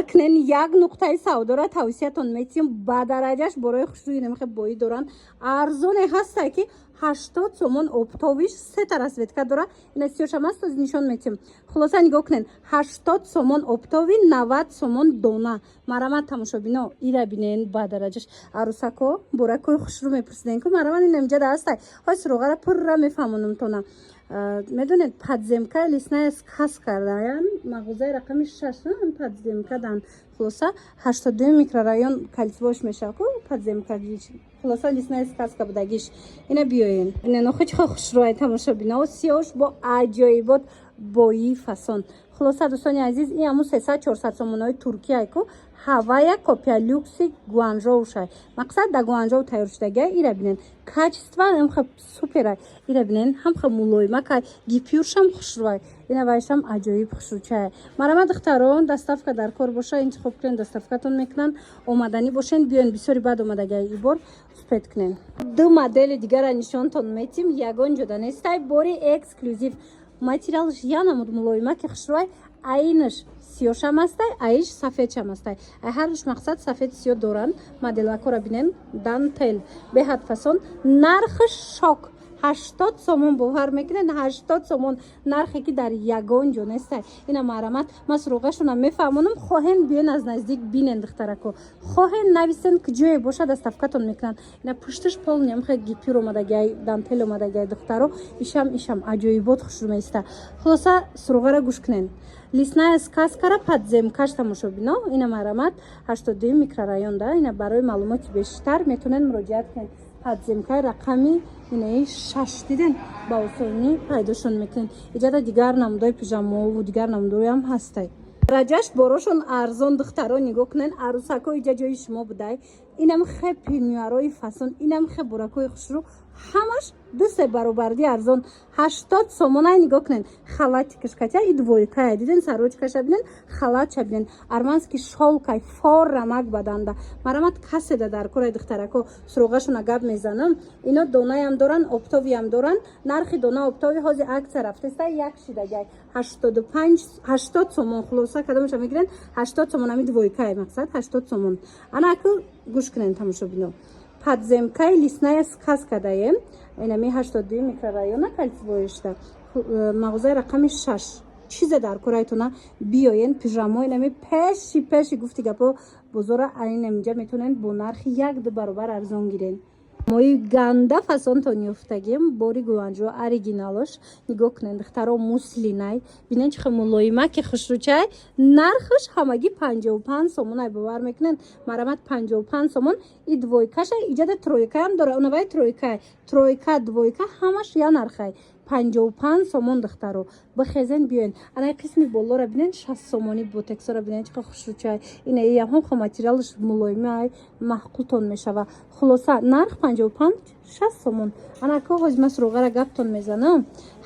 کنن یک نقطه سودا را توصیهتون میتیم با درجهش برای خشروی نمیخه بایی دارن ارزون هسته که 80 سومون اپتاویش 3 تا رسویتکا داره این سیوشم است از نشان میتیم خلاصا نگاه کنین 80 سومون اپتاوی 90 سومون دونه مرامت تماشابینا ایره بینین با درجهش عروسکو برکوی خشرو میپرسیدین که مرامت این نمیجه دسته های سروغه را پر را میفهمونم تونه میدونید پادزیمکا لیسنای کاس کردن مغازه رقم 6 هم پادزیمکا دان خلاصا 82 میکرورایون کالسیوش میشه کو پادزیمکا خلاصا لیسنای کاس کبودگیش اینا بیاین اینا نخوش خوشروی تماشابینا و سیاوش با عجایبات بایی فسون خلاصا دوستان عزیز این همون 300 400 سومونای ترکیه کو هوای کپیا لوکسی گوانجو شای مقصد در گوانجو تیار شدگی ایره بینن کاچیستوا هم خب سوپره ایره بینن هم خب مولویما که گیپیورش هم خوشروی اینا وایشم عجایب خوشروچه مرامت دختران دستافکا در کار باشه انتخاب کنن دستافکاتون میکنن اومدنی باشین بیان بسیاری بعد اومدگی ای بار سپید کنن دو مدل دیگر نشانتون میتیم یگان جدا نیسته باری اکسکلوزیو материалш янамуд мулоима ки хушрой айнаш сиёшам астай айш сафедшам астай ай ҳарш мақсад сафед сиё доранд моделакора бинен дантел беҳад фасон нархаш шок 80 сомон бовар мекунен 80 сомон нархе ки дар ягон ҷо нестай ина марамат ман суруғашона мефаҳмонам хоҳен биён аз наздик бинен духтарако хоҳен нависен ки ҷое боша дастафкатон мекунанд ина пушташ полням хе гипюр омадагай дантел омадагай духтаро ишам аҷоибот хушру меиста хулоса суруғара гӯш кунен лисная сказкара подземкаш тамошобино ина марамат 82 микрорайон да ина барои маълумоти бештар метавонен муроҷиат кунед подземкаи рақами инаи 6 диден ба осонӣ пайдошон мекунед иҷода дигар намудои пижамову дигар намудое ҳам ҳастай дараҷаш борошон арзон духтаро нигоҳ кунен арӯсако иҷа ҷои шумо будай инам хе пинюарои фасон инам хе буракои хушрӯ ҳамаш дусе баробарди арзон 80 сомонай нигоҳ кунен халати кишкача и двойкая диден сарочкаша бинен халатша бинен армански шолкай фор рамак баданда марамат каседа дар кораи духтарако суруғашона гап мезанам ино донаям доран оптовиям доран нархи дона оптови ҳози акция рафтеста як шидагай 80 сомон хулоса кадомаша мегирен 80 сомон ами двойкая мақсад 80 сомон ана аку гӯш кунен тамошобино подземкаи лисная сказка даем инами 82 микрорайона калсивоишта мағозаи рақами 6 чизе дар корайтона биёен пижамо инами пеши гуфти гапо бозора айнамиҷа метавонен бо нархи 1-2 баробар арзон гирен мои ганда фасонтон ёфтагим бори гуанҷо оригиналош нигоҳ кунед духтаро муслинай бинен чихе мулоима ки хушрӯчай нархаш ҳамагӣ 55 сомонай бовар мекунен марамат 55 сомон и двойкаша иҷода тройкаам дора унавай тройка двойка ҳамаш я нархай 55 сомон духтаро бихезен биёен анаи қисми болора бинен 60 сомони ботексора бинен чихе хушрӯчай инаи ҳам хо материалаш мулоимаи маҳқултон мешава хулоса нарх 55 60 сомон ана ко ҳозима суруғара гаптон мезанам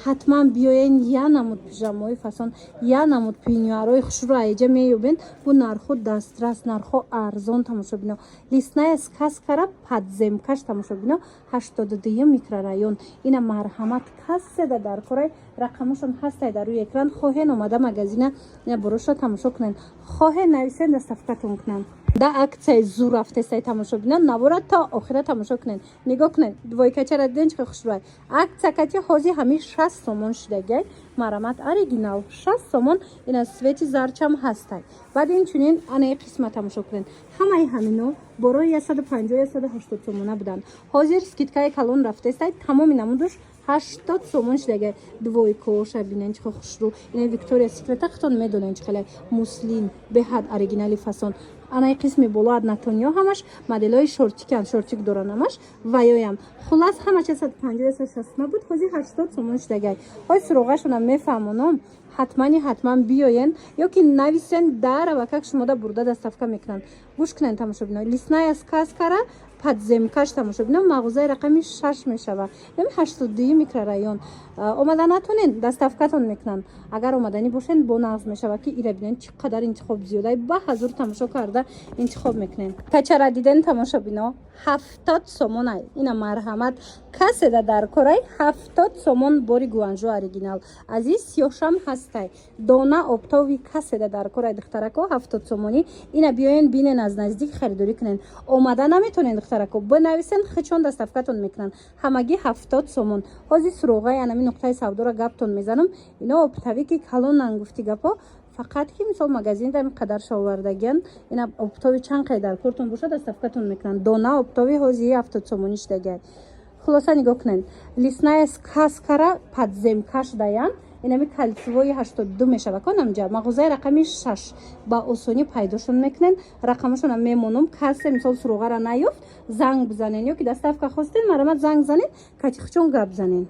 ҳатман биёен я намуд пижамои фасон я намуд пинюарои хушрӯ аиҷа меёбен бу нарху дастрас нарху арзон тамошобино лисная сказкара подземкаш тамошобино 82 микрорайон ина марҳамат каседа дар корай рақамашон ҳастай дар рӯи экран хоҳен омада магазина борошро тамошо кунен хоҳен нависен дастафкатон кунанд да аксияи зур рафтестай тамошобинан навора то охира тамошо кунен нигоҳ кунен двойкачара диден чихе хушрӯй аксиякачи ҳози ҳами 60 сомон шудагай марамат оригинал 60 сомон ина свети зарчам ҳастай баъд инчунин анаи қисма тамошо кунен ҳамаи ҳамино борои 150-180 сомона буданд ҳозир скидкаи калон рафтестай тамоми намудаш 80 сомон шудагай двойкоша бинен чихе хушрӯ ина виктория секрета хитон медонен чихелай муслин беҳад оригинали фасон анаи қисми боло аднатониё ҳамаш моделҳои шортикан шортик доран ҳамаш ваёям хулас ҳамаш 150-160 буд ҳозир 80 сомон шудагай ҳои суруғашона мефаҳмонам ҳатман биёен ёки нависен дарава как шумода бурда дастафка мекунанд гӯш кунен тамошобино лисная сказкара подземкаш тамошобино мағозаи рақами 6 мешава яъне 82 микрорайон омада натонен дастафкатон мекунанд агар омадани бошен бо нағз мешава ки ира бинен чӣ қадар интихоб зиёдай ба ҳазур тамошо карда интихоб мекунен качара диден тамошобино 70 сомонай ина марҳамат каседа дар корай 70 сомон бори гуанжо оригинал азиз сиёҳшам ҳаст ҳастай. Дона оптови каседа дар кораи духтарако 70 сомонӣ. Ина биёен бинен аз наздик харидорӣ кунен. Омада наметонен духтарако бинависен, хичон доставкатон мекунанд. Ҳамагӣ 70 сомон. Ҳозир суроғаи анами нуқтаи савдора гаптон мезанам. Ино оптави ки калонан гуфти гапо. Фақат ки мисол магазин дар қадар шовардагиан ина оптови чанд қайдар кортон боша доставкатон мекунанд. Дона оптови ҳозир 70 сомонӣ шудагай. Хулоса нигоҳ кунед. Лесная сказкара подземкаш даян. Инами кальцевои 82 мешава. Конамҷа мағозаи рақами 6 ба осонӣ пайдошон мекунен. Рақамашон мемонам. Касе мисол суроғара наёфт, занг бизанен ё ки доставка хостен, марамат занг занен, кати хичон гап занен.